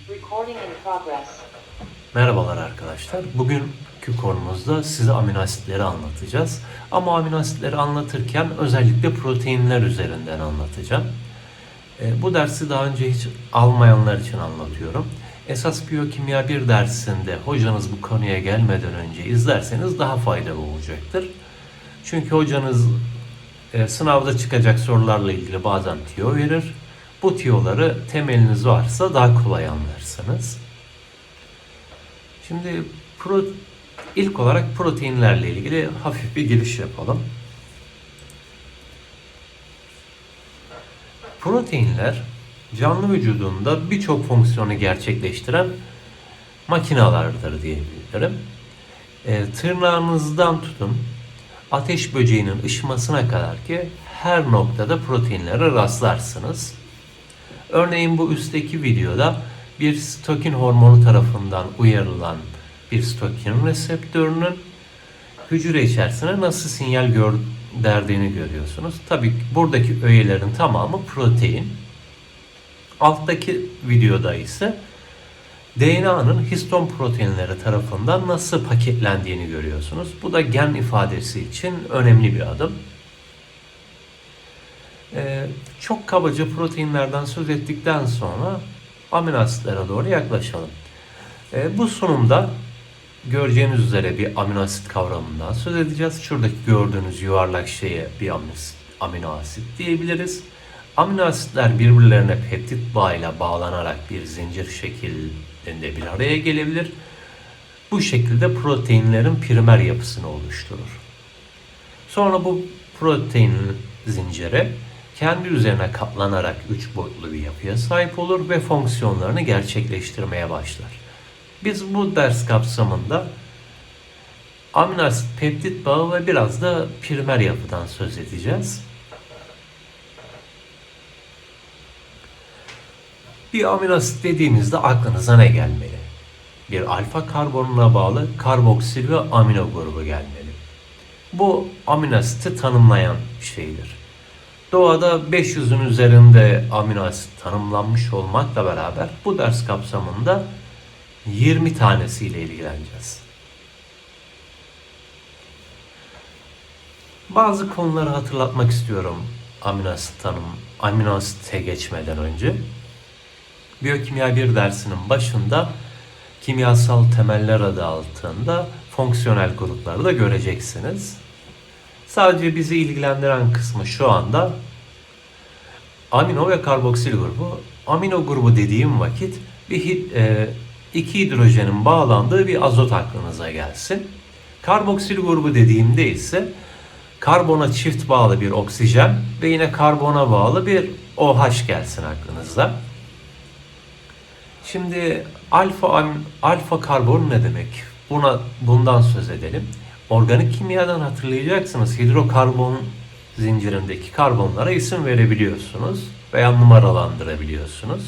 Recording in progress. Merhabalar arkadaşlar. Bugünkü konumuzda size amino asitleri anlatacağız. Ama amino asitleri anlatırken özellikle proteinler üzerinden anlatacağım. Bu dersi daha önce hiç almayanlar için anlatıyorum. Esas biyokimya 1 dersinde hocanız bu konuya gelmeden önce izlerseniz daha faydalı olacaktır. Çünkü hocanız sınavda çıkacak sorularla ilgili bazen tiyo verir. Bu tiyoları temeliniz varsa daha kolay anlarsınız. Şimdi ilk olarak proteinlerle ilgili hafif bir giriş yapalım. Proteinler canlı vücudunda birçok fonksiyonu gerçekleştiren makinelerdir diyebilirim. Tırnağınızdan tutun ateş böceğinin ışımasına kadar ki her noktada proteinlere rastlarsınız. Örneğin bu üstteki videoda bir sitokin hormonu tarafından uyarılan bir sitokin reseptörünün hücre içerisine nasıl sinyal gönderdiğini görüyorsunuz. Tabii buradaki öğelerin tamamı protein. Alttaki videoda ise DNA'nın histon proteinleri tarafından nasıl paketlendiğini görüyorsunuz. Bu da gen ifadesi için önemli bir adım. Çok kabaca proteinlerden söz ettikten sonra amino asitlere doğru yaklaşalım. Bu sunumda göreceğiniz üzere bir amino asit kavramından söz edeceğiz. Şuradaki gördüğünüz yuvarlak şeye bir amino asit diyebiliriz. Amino asitler birbirlerine peptit bağıyla bağlanarak bir zincir şeklinde bir araya gelebilir. Bu şekilde proteinlerin primer yapısını oluşturur. Sonra bu protein zinciri kendi üzerine katlanarak 3 boyutlu bir yapıya sahip olur ve fonksiyonlarını gerçekleştirmeye başlar. Biz bu ders kapsamında amino asit peptit bağı ve biraz da primer yapıdan söz edeceğiz. Bir amino asit dediğimizde aklınıza ne gelmeli? Bir alfa karbonuna bağlı karboksil ve amino grubu gelmeli. Bu amino asiti tanımlayan şeydir. Doğada 500'ün üzerinde amino asit tanımlanmış olmakla beraber bu ders kapsamında 20 tanesiyle ilgileneceğiz. Bazı konuları hatırlatmak istiyorum amino asite geçmeden önce. Biyokimya 1 dersinin başında kimyasal temeller adı altında fonksiyonel grupları da göreceksiniz. Sadece bizi ilgilendiren kısmı şu anda amino ve karboksil grubu. Amino grubu dediğim vakit iki hidrojenin bağlandığı bir azot aklınıza gelsin. Karboksil grubu dediğimde ise karbona çift bağlı bir oksijen ve yine karbona bağlı bir OH gelsin aklınıza. Şimdi alfa karbon ne demek? Bundan söz edelim. Organik kimyadan hatırlayacaksınız. Hidrokarbon zincirindeki karbonlara isim verebiliyorsunuz veya numaralandırabiliyorsunuz.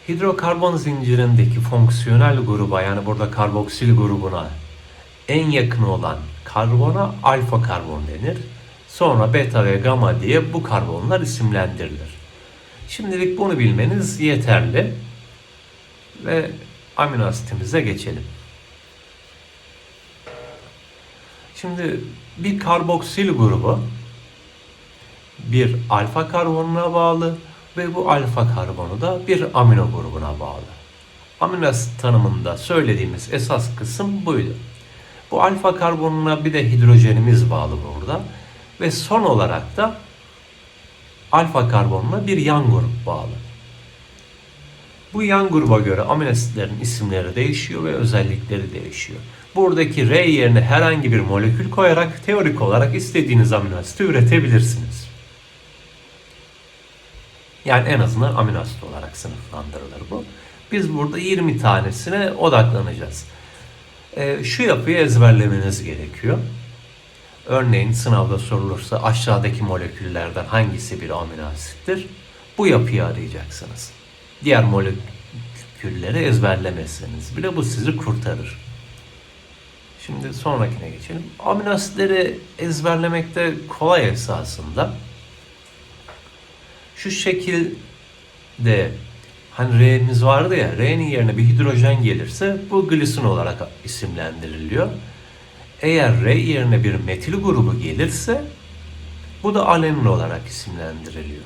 Hidrokarbon zincirindeki fonksiyonel gruba, yani burada karboksil grubuna en yakın olan karbona alfa karbon denir. Sonra beta ve gamma diye bu karbonlar isimlendirilir. Şimdilik bunu bilmeniz yeterli ve amino asitimize geçelim. Şimdi bir karboksil grubu bir alfa karbonuna bağlı ve bu alfa karbonu da bir amino grubuna bağlı. Amino asit tanımında söylediğimiz esas kısım buydu. Bu alfa karbonuna bir de hidrojenimiz bağlı burada ve son olarak da alfa karbonuna bir yan grup bağlı. Bu yan gruba göre amino asitlerin isimleri değişiyor ve özellikleri değişiyor. Buradaki R yerine herhangi bir molekül koyarak teorik olarak istediğiniz amino asiti üretebilirsiniz. Yani en azından amino asit olarak sınıflandırılır bu. Biz burada 20 tanesine odaklanacağız. Şu yapıyı ezberlemeniz gerekiyor. Örneğin sınavda sorulursa aşağıdaki moleküllerden hangisi bir amino asittir? Bu yapıyı arayacaksınız. Diğer molekülleri ezberlemezseniz bile bu sizi kurtarır. Şimdi sonrakine geçelim. Amino asitleri ezberlemekte kolay esasında. Şu şekil de hani R'miz vardı ya, R'nin yerine bir hidrojen gelirse bu glisin olarak isimlendiriliyor. Eğer R yerine bir metil grubu gelirse bu da alenin olarak isimlendiriliyor.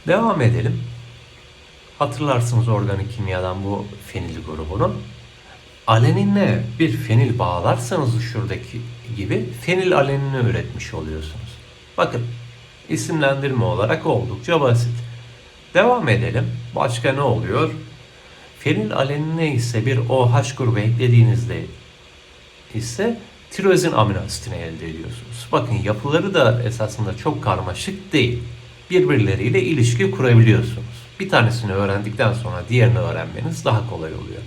Devam edelim. Hatırlarsınız organik kimyadan bu fenil grubunu. Aleninle bir fenil bağlarsanız şuradaki gibi fenil alenini üretmiş oluyorsunuz. Bakın, isimlendirme olarak oldukça basit. Devam edelim. Başka ne oluyor? Fenil alenine ise bir OH grubu eklediğinizde ise tirozin amino asitini elde ediyorsunuz. Bakın, yapıları da esasında çok karmaşık değil. Birbirleriyle ilişki kurabiliyorsunuz. Bir tanesini öğrendikten sonra diğerini öğrenmeniz daha kolay oluyor.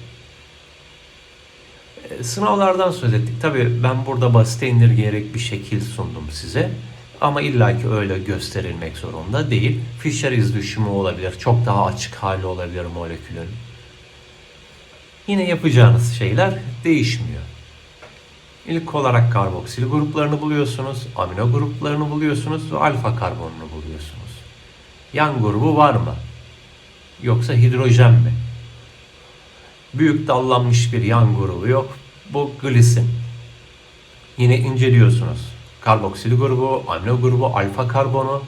Sınavlardan söz ettik. Tabii ben burada basite indirgeyerek bir şekil sundum size. Ama illaki öyle gösterilmek zorunda değil. Fischer iz düşümü olabilir. Çok daha açık hali olabilir molekülün. Yine yapacağınız şeyler değişmiyor. İlk olarak karboksil gruplarını buluyorsunuz, amino gruplarını buluyorsunuz ve alfa karbonunu buluyorsunuz. Yan grubu var mı? Yoksa hidrojen mi? Büyük dallanmış bir yan grubu yok. Bu glisin. Yine inceliyorsunuz. Karboksil grubu, amino grubu, alfa karbonu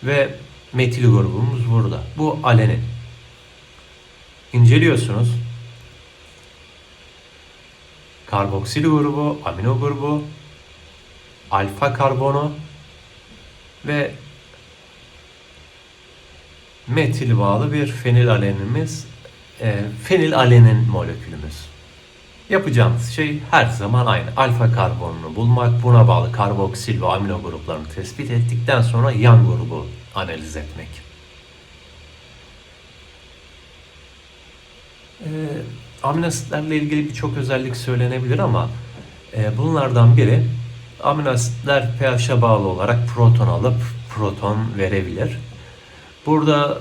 ve metil grubumuz burada. Bu alenin. İnceliyorsunuz. Karboksil grubu, amino grubu, alfa karbonu ve metil bağlı bir fenil alenimiz, fenil alenin molekülümüz. Yapacağımız şey her zaman aynı. Alfa karbonunu bulmak, buna bağlı karboksil ve amino gruplarını tespit ettikten sonra yan grubu analiz etmek. Amino asitlerle ilgili birçok özellik söylenebilir ama bunlardan biri, amino asitler pH'e bağlı olarak proton alıp proton verebilir. Burada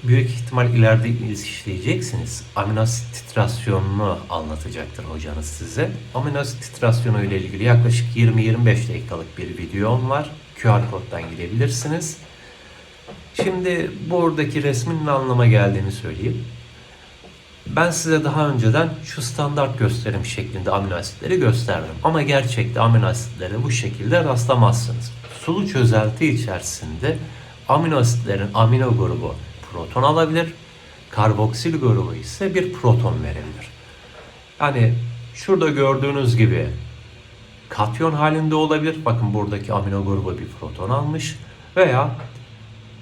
büyük ihtimal ileride işleyeceksiniz. Amino asit titrasyonunu anlatacaktır hocanız size. Amino asit titrasyonu ile ilgili yaklaşık 20-25 dakikalık bir videom var. QR koddan gidebilirsiniz. Şimdi buradaki resmin ne anlama geldiğini söyleyeyim. Ben size daha önceden şu standart gösterim şeklinde amino asitleri gösterdim. Ama gerçekte amino asitlere bu şekilde rastlamazsınız. Sulu çözelti içerisinde amino asitlerin amino grubu proton alabilir. Karboksil grubu ise bir proton verebilir. Yani şurada gördüğünüz gibi katyon halinde olabilir. Bakın, buradaki amino grubu bir proton almış. Veya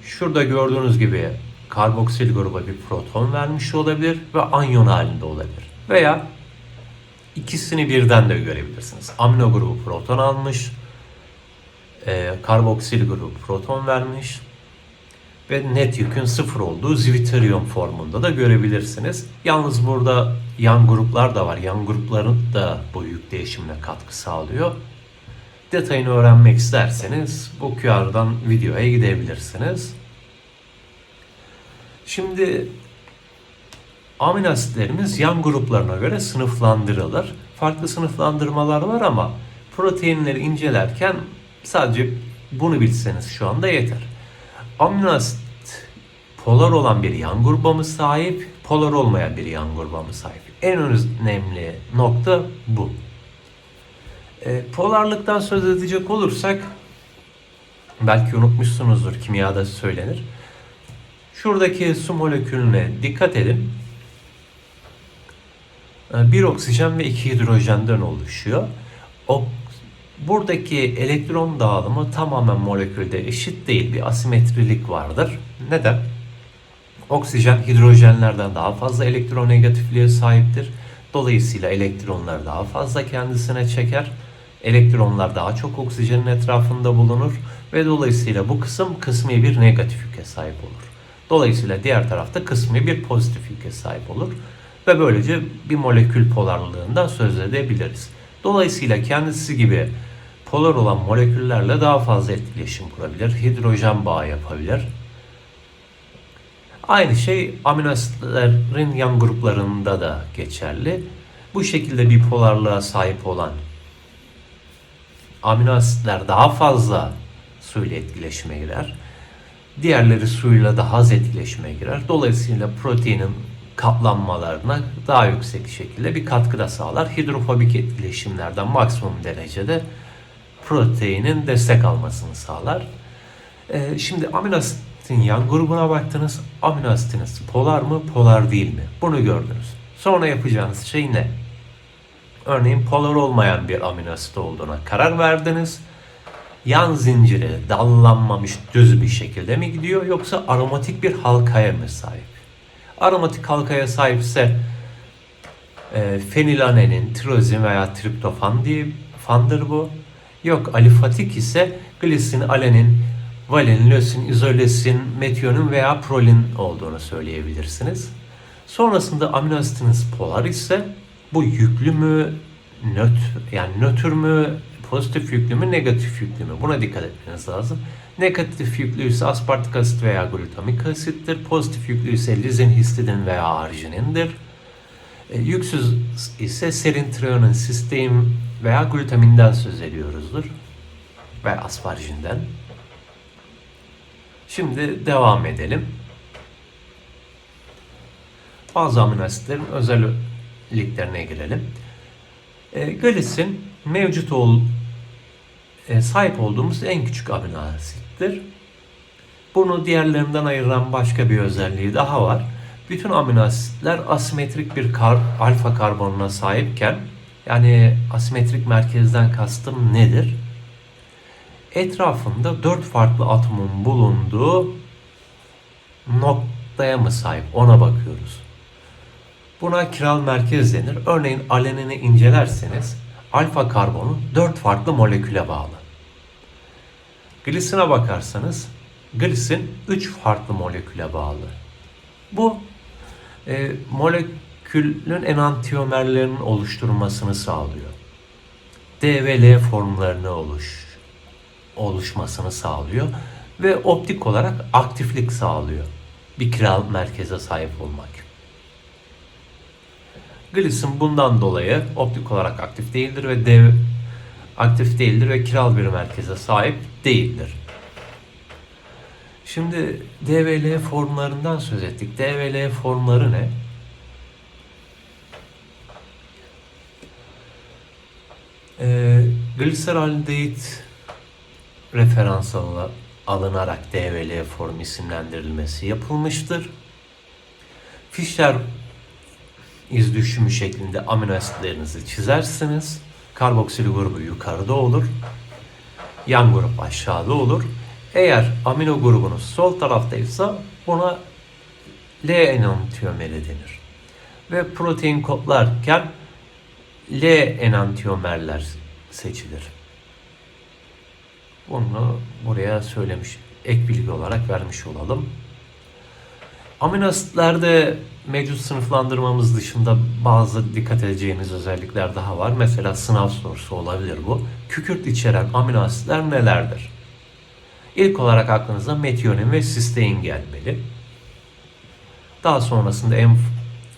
şurada gördüğünüz gibi karboksil gruba bir proton vermiş olabilir ve anyon halinde olabilir. Veya ikisini birden de görebilirsiniz. Amino grubu proton almış, karboksil grubu proton vermiş ve net yükün sıfır olduğu zwiterion formunda da görebilirsiniz. Yalnız burada yan gruplar da var. Yan grupların da bu yük değişimine katkı sağlıyor. Detayını öğrenmek isterseniz bu QR'dan videoya gidebilirsiniz. Şimdi amino asitlerimiz yan gruplarına göre sınıflandırılır. Farklı sınıflandırmalar var ama proteinleri incelerken sadece bunu bilseniz şu anda yeter. Amino asit polar olan bir yan gruba mı sahip, polar olmayan bir yan gruba mı sahip? En önemli nokta bu. Polarlıktan söz edecek olursak, belki unutmuşsunuzdur, kimyada söylenir. Şuradaki su molekülüne dikkat edin. Bir oksijen ve iki hidrojenden oluşuyor. Buradaki elektron dağılımı tamamen molekülde eşit değil. Bir asimetrilik vardır. Neden? Oksijen hidrojenlerden daha fazla elektronegatifliğe sahiptir. Dolayısıyla elektronlar daha fazla kendisine çeker. Elektronlar daha çok oksijenin etrafında bulunur ve dolayısıyla bu kısım kısmi bir negatif yüke sahip olur. Dolayısıyla diğer tarafta kısmi bir pozitif yüke sahip olur ve böylece bir molekül polarlığından söz edebiliriz. Dolayısıyla kendisi gibi polar olan moleküllerle daha fazla etkileşim kurabilir, hidrojen bağı yapabilir. Aynı şey amino asitlerin yan gruplarında da geçerli. Bu şekilde bir polarlığa sahip olan amino asitler daha fazla suyla etkileşime girer. Diğerleri suyla daha az etkileşime girer. Dolayısıyla proteinin katlanmalarına daha yüksek şekilde bir katkı da sağlar. Hidrofobik etkileşimlerden maksimum derecede proteinin destek almasını sağlar. Şimdi amino asitin yan grubuna baktınız. Amino asitiniz polar mı, polar değil mi? Bunu gördünüz. Sonra yapacağınız şey ne? Örneğin polar olmayan bir amino asit olduğuna karar verdiniz. Yan zinciri dallanmamış düz bir şekilde mi gidiyor, yoksa aromatik bir halkaya mı sahip? Aromatik halkaya sahipse fenilalanin, tirozin veya triptofan diye fandır bu. Yok alifatik ise glisin, alenin, valin, lösin, izolesin, metionin veya prolin olduğunu söyleyebilirsiniz. Sonrasında amino asitiniz polar ise bu yüklü mü, nötr mü, pozitif yüklü mü, negatif yüklü mü? Buna dikkat etmeniz lazım. Negatif yüklü ise aspartik asit veya glutamik asittir. Pozitif yüklü ise lizin, histidin veya arginindir. Yüksüz ise serin, treonin, sistein veya glutaminden söz ediyoruzdur. Ve asparjinden. Şimdi devam edelim. Bazı amino asitlerin özelliklerine girelim. Glisin sahip olduğumuz en küçük amino asittir. Bunu diğerlerinden ayıran başka bir özelliği daha var. Bütün amino asitler asimetrik bir alfa karbonuna sahipken, yani asimetrik merkezden kastım nedir? Etrafında 4 farklı atomun bulunduğu noktaya mı sahip? Ona bakıyoruz. Buna kiral merkez denir. Örneğin alenini incelerseniz alfa karbonu 4 farklı moleküle bağlı. Glisine bakarsanız glisin 3 farklı moleküle bağlı. Bu molekülün enantiyomerlerinin oluşturmasını sağlıyor. D ve L formlarını oluşmasını sağlıyor ve optik olarak aktiflik sağlıyor. Bir kiral merkeze sahip olmak. Glisin bundan dolayı optik olarak aktif değildir ve kiral bir merkeze sahip değildir. Şimdi D ve L formlarından söz ettik. D ve L formları ne? Gliseraldehit referans alınarak D ve L form isimlendirilmesi yapılmıştır. Fischer iz düşümü şeklinde amino asitlerinizi çizersiniz. Karboksil grubu yukarıda olur. Yan grup aşağıda olur. Eğer amino grubunuz sol taraftaysa buna L enantiyomeri denir. Ve protein kodlarken L enantiyomerler seçilir. Bunu buraya ek bilgi olarak vermiş olalım. Amino asitlerde mevcut sınıflandırmamız dışında bazı dikkat edeceğiniz özellikler daha var. Mesela sınav sorusu olabilir bu. Kükürt içeren amino asitler nelerdir? İlk olarak aklınıza metionin ve sistein gelmeli. Daha sonrasında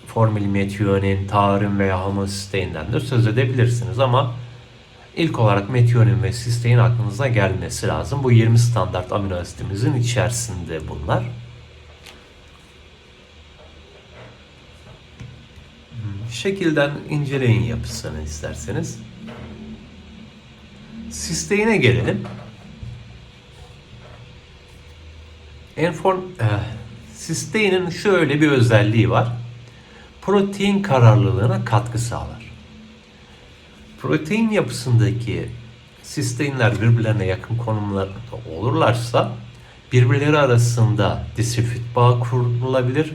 formül metionin, taurin veya homosisteinden de söz edebilirsiniz ama ilk olarak metionin ve sistein aklınıza gelmesi lazım. Bu 20 standart amino asitimizin içerisinde bunlar. Şekilden inceleyin yapısını isterseniz. Sisteine gelelim. Sisteinin şöyle bir özelliği var. Protein kararlılığına katkı sağlar. Protein yapısındaki sisteinler birbirlerine yakın konumlarda olurlarsa birbirleri arasında disülfit bağı kurulabilir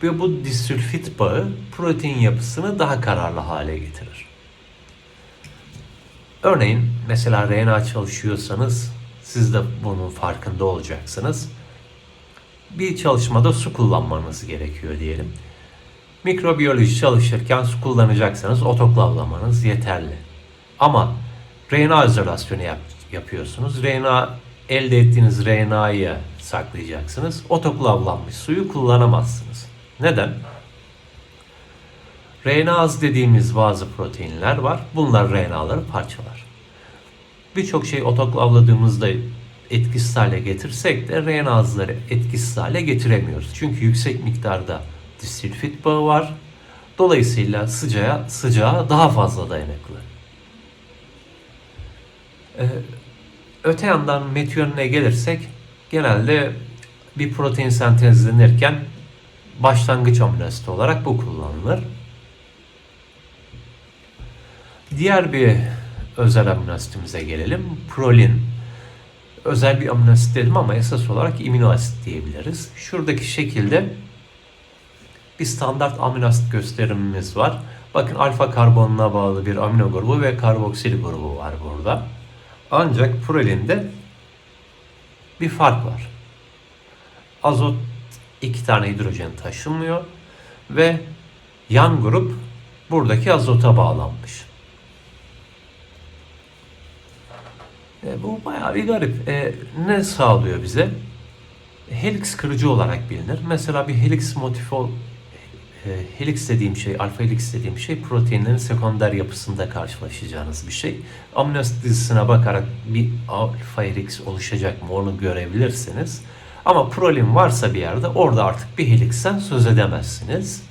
ve bu disülfit bağı protein yapısını daha kararlı hale getirir. Örneğin mesela RNA çalışıyorsanız siz de bunun farkında olacaksınız. Bir çalışmada su kullanmanız gerekiyor diyelim. Mikrobiyoloji çalışırken su kullanacaksanız otoklavlamanız yeterli. Ama RNA izolasyonu yapıyorsunuz. Elde ettiğiniz RNA'yı saklayacaksınız. Otoklavlanmış suyu kullanamazsınız. Neden? RNAs dediğimiz bazı proteinler var. Bunlar RNA'ları parçalar. Birçok şey otoklavladığımızda etkisiz hale getirsek de renazları etkisiz hale getiremiyoruz. Çünkü yüksek miktarda disülfit bağı var. Dolayısıyla sıcağa daha fazla dayanıklı. Öte yandan metionine gelirsek genelde bir protein sentezlenirken başlangıç amino asit olarak bu kullanılır. Diğer bir özel amino asitimize gelelim. Prolin. Özel bir amino asit dedim ama esas olarak amino asit diyebiliriz. Şuradaki şekilde bir standart amino asit gösterimimiz var. Bakın alfa karbonuna bağlı bir amino grubu ve karboksil grubu var burada. Ancak prolinde bir fark var. Azot 2 tane hidrojen taşımıyor ve yan grup buradaki azota bağlanmış. Bu bayağı bir garip. Ne sağlıyor bize? Helix kırıcı olarak bilinir. Mesela bir helix helix dediğim şey, alfa helix dediğim şey proteinlerin sekonder yapısında karşılaşacağınız bir şey. Amino asit dizisine bakarak bir alfa helix oluşacak mı onu görebilirsiniz. Ama prolin varsa bir yerde orada artık bir helixten söz edemezsiniz.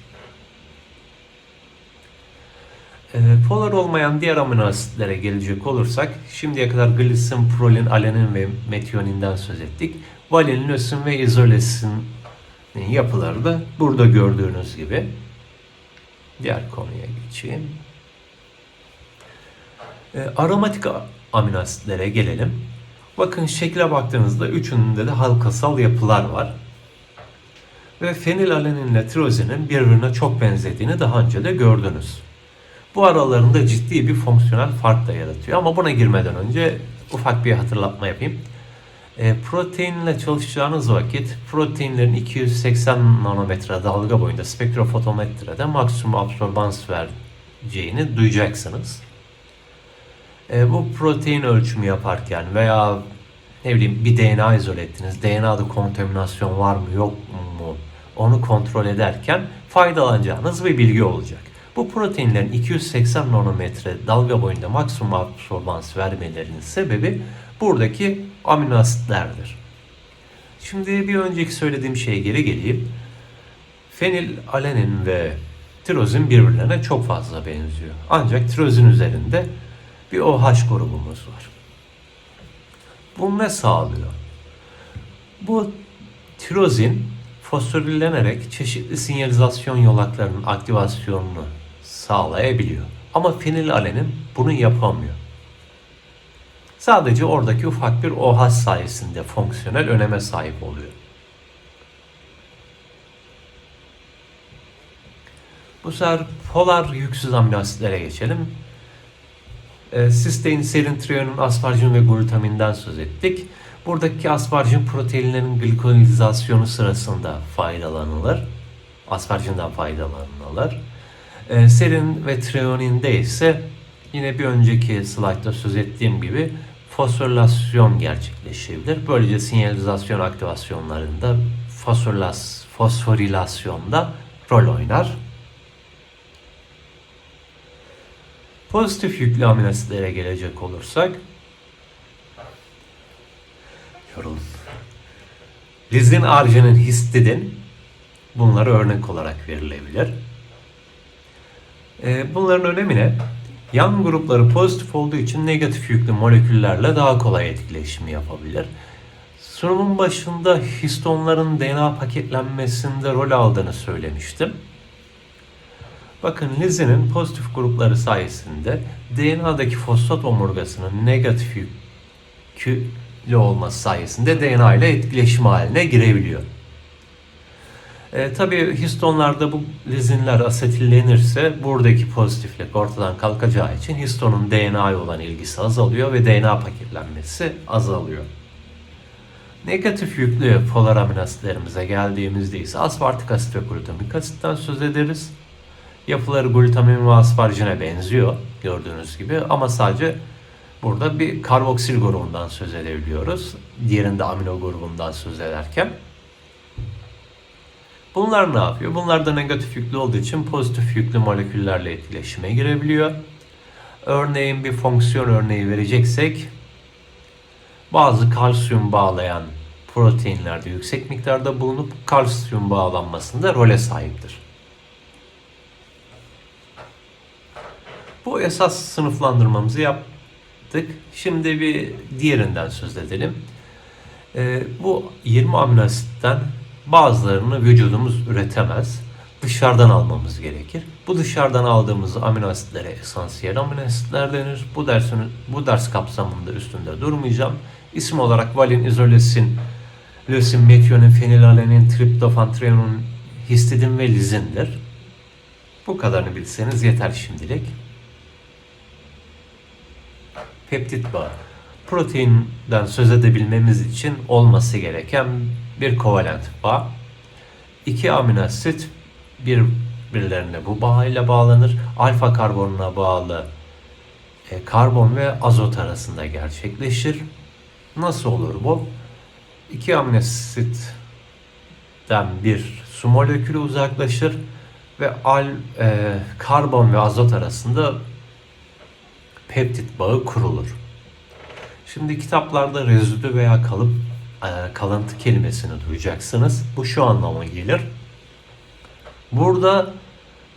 Polar olmayan diğer amino asitlere gelecek olursak şimdiye kadar glisin, prolin, alenin ve metionin'den söz ettik. Valin, lösin ve izolesin yapıları da burada gördüğünüz gibi. Diğer konuya geçeyim. Aromatik amino asitlere gelelim. Bakın şekle baktığınızda üçünde de halkasal yapılar var. Ve fenilalanin ile tirozinin birbirine çok benzediğini daha önce de gördünüz. Bu aralarında ciddi bir fonksiyonel fark da yaratıyor. Ama buna girmeden önce ufak bir hatırlatma yapayım. Proteinle çalışacağınız vakit proteinlerin 280 nanometre dalga boyunda spektrofotometrede maksimum absorbans vereceğini duyacaksınız. Bu protein ölçümü yaparken veya ne bileyim bir DNA izole ettiniz. DNA'da kontaminasyon var mı yok mu onu kontrol ederken faydalanacağınız bir bilgi olacak. Bu proteinlerin 280 nanometre dalga boyunda maksimum absorbans vermelerinin sebebi buradaki amino asitlerdir. Şimdi bir önceki söylediğim şeye geri geleyim. Fenilalanin ve tirozin birbirlerine çok fazla benziyor. Ancak tirozin üzerinde bir OH grubumuz var. Bu ne sağlıyor? Bu tirozin fosforilenerek çeşitli sinyalizasyon yolaklarının aktivasyonunu sağlayabiliyor. Ama fenilalanin bunu yapamıyor. Sadece oradaki ufak bir OH sayesinde fonksiyonel öneme sahip oluyor. Bu sefer polar yüksüz amino asitlere geçelim. Sistein, serin, triyonin, asparjin ve glutaminden söz ettik. Buradaki asparjin proteinlerin glikolizasyonu sırasında faydalanılır. Asparjinden faydalanılır. Serin ve triyoninde ise yine bir önceki slaytta söz ettiğim gibi fosforilasyon gerçekleşebilir. Böylece sinyalizasyon aktivasyonlarında fosforilasyonda rol oynar. Pozitif yüklü amino asitlere gelecek olursak lizin, arginin, histidin bunlara örnek olarak verilebilir. Bunların önemi ne? Yan grupları pozitif olduğu için negatif yüklü moleküllerle daha kolay etkileşim yapabilir. Sunumun başında histonların DNA paketlenmesinde rol aldığını söylemiştim. Bakın lizinin pozitif grupları sayesinde DNA'daki fosfat omurgasının negatif yüklü olması sayesinde DNA ile etkileşim haline girebiliyor. Tabii histonlarda bu lizinler asetillenirse buradaki pozitiflik ortadan kalkacağı için histonun DNA'ya olan ilgisi azalıyor ve DNA paketlenmesi azalıyor. Negatif yüklü polar amino asitlerimize geldiğimizde ise aspartik asit ve glutamik asitten söz ederiz. Yapıları glutamin ve asparjine benziyor gördüğünüz gibi ama sadece burada bir karboksil grubundan söz edebiliyoruz. Diğerinde amino grubundan söz ederken. Bunlar ne yapıyor? Bunlar da negatif yüklü olduğu için pozitif yüklü moleküllerle etkileşime girebiliyor. Örneğin bir fonksiyon örneği vereceksek bazı kalsiyum bağlayan proteinlerde yüksek miktarda bulunup kalsiyum bağlanmasında role sahiptir. Bu esas sınıflandırmamızı yaptık. Şimdi bir diğerinden söz edelim. Bu 20 amino asitten bazılarını vücudumuz üretemez. Dışarıdan almamız gerekir. Bu dışarıdan aldığımız amino asitlere esansiyel amino asitler denir. Bu ders kapsamında üstünde durmayacağım. İsim olarak valin, izolesin, lösin, metionin, fenilalanin, triptofan, treonin, histidin ve lizindir. Bu kadarını bilseniz yeter şimdilik. Peptit bağı. Proteinden söz edebilmemiz için olması gereken bir kovalent bağ. İki amino asit birbirlerine bu bağıyla bağlanır. Alfa karbonuna bağlı karbon ve azot arasında gerçekleşir. Nasıl olur bu? İki amino asitten bir su molekülü uzaklaşır ve karbon ve azot arasında peptit bağı kurulur. Şimdi kitaplarda rezidü veya kalıntı kelimesini duyacaksınız. Bu şu anlama gelir. Burada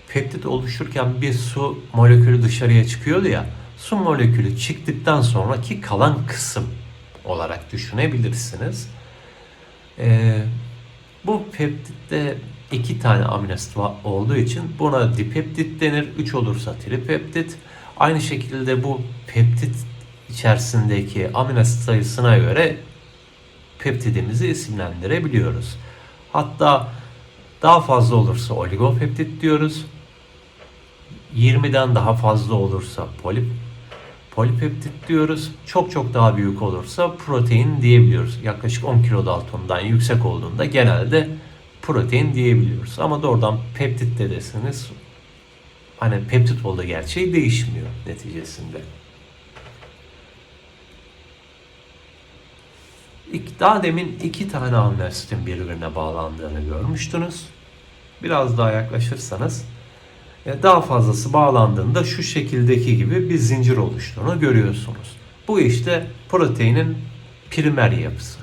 peptit oluşurken bir su molekülü dışarıya çıkıyordu ya. Su molekülü çıktıktan sonraki kalan kısım olarak düşünebilirsiniz. Bu peptitte 2 tane amino asit olduğu için buna dipeptit denir. 3 olursa tripeptit. Aynı şekilde bu peptit içerisindeki amino asit sayısına göre peptidimizi isimlendirebiliyoruz. Hatta daha fazla olursa oligopeptit diyoruz. 20'den daha fazla olursa polipeptit diyoruz. Çok daha büyük olursa protein diyebiliyoruz. Yaklaşık 10 kilodaltondan yüksek olduğunda genelde protein diyebiliyoruz. Ama doğrudan peptit de deseniz hani peptit olduğu gerçeği değişmiyor neticesinde. Daha demin 2 tane amino asitin birbirine bağlandığını görmüştünüz. Biraz daha yaklaşırsanız daha fazlası bağlandığında şu şekildeki gibi bir zincir oluştuğunu görüyorsunuz. Bu işte proteinin primer yapısı.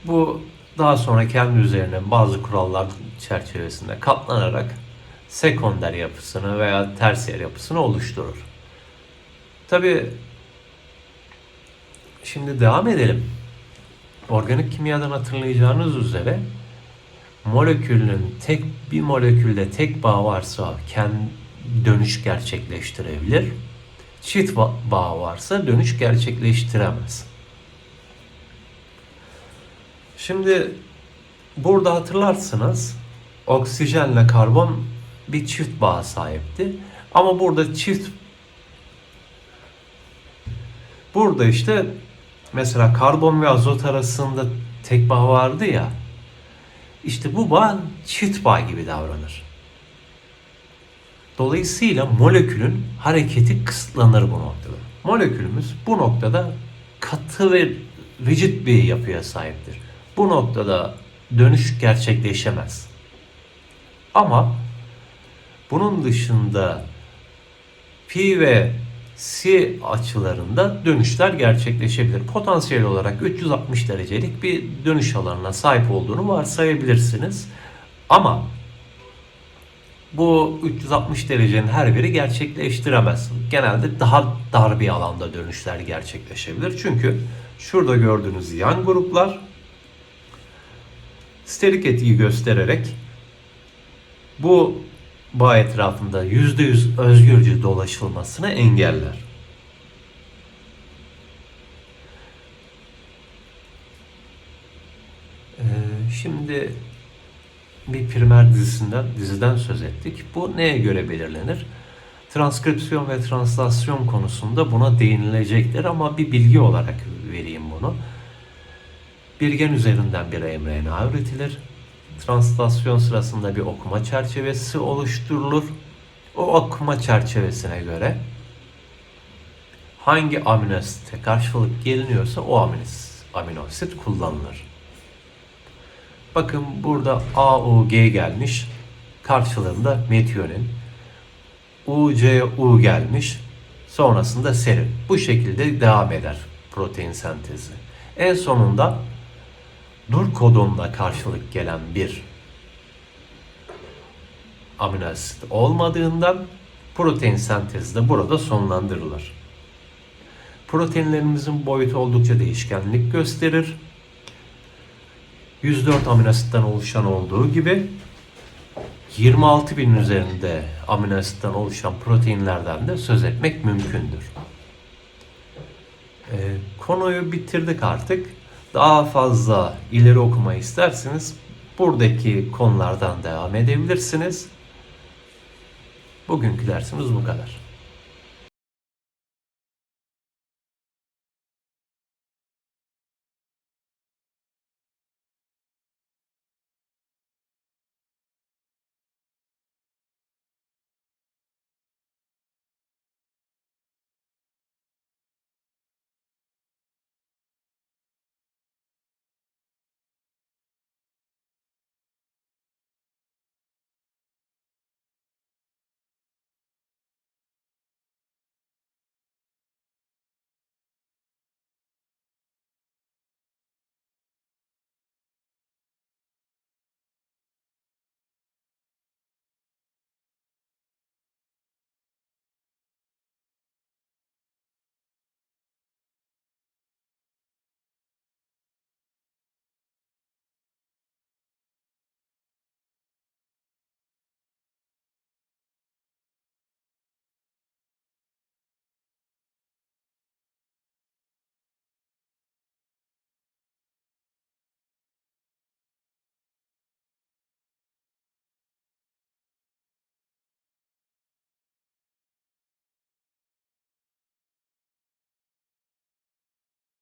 Bu daha sonra kendi üzerine bazı kurallar çerçevesinde katlanarak sekonder yapısını veya tersiyer yapısını oluşturur. Tabii şimdi devam edelim. Organik kimyadan hatırlayacağınız üzere bir molekülde tek bağ varsa dönüş gerçekleştirebilir. Çift bağ varsa dönüş gerçekleştiremez. Şimdi burada hatırlarsınız oksijenle karbon bir çift bağa sahipti. Ama burada işte mesela karbon ve azot arasında tek bağ vardı ya. İşte bu bağ çift bağ gibi davranır. Dolayısıyla molekülün hareketi kısıtlanır bu noktada. Molekülümüz bu noktada katı ve rigid bir yapıya sahiptir. Bu noktada dönüş gerçekleşemez. Ama bunun dışında pi ve C açılarında dönüşler gerçekleşebilir. Potansiyel olarak 360 derecelik bir dönüş alanına sahip olduğunu varsayabilirsiniz. Ama bu 360 derecenin her biri gerçekleştiremez. Genelde daha dar bir alanda dönüşler gerçekleşebilir. Çünkü şurada gördüğünüz yan gruplar sterik etki göstererek bu bağ etrafında %100 özgürce dolaşılmasını engeller. Şimdi bir primer diziden söz ettik. Bu neye göre belirlenir? Transkripsiyon ve translasyon konusunda buna değinilecektir ama bir bilgi olarak vereyim bunu. Bir gen üzerinden bir mRNA üretilir. Translasyon sırasında bir okuma çerçevesi oluşturulur. O okuma çerçevesine göre hangi amino asite karşılık geliniyorsa o amino asit kullanılır. Bakın burada AUG gelmiş. Karşılığında metionin. UCU gelmiş. Sonrasında serin. Bu şekilde devam eder protein sentezi. En sonunda dur kodonuna karşılık gelen bir amino asit olmadığından protein sentezi de burada sonlandırılır. Proteinlerimizin boyutu oldukça değişkenlik gösterir. 104 amino asitten oluşan olduğu gibi 26.000 üzerinde amino asitten oluşan proteinlerden de söz etmek mümkündür. Konuyu bitirdik artık. Daha fazla ileri okuma isterseniz buradaki konulardan devam edebilirsiniz. Bugünkü dersimiz bu kadar.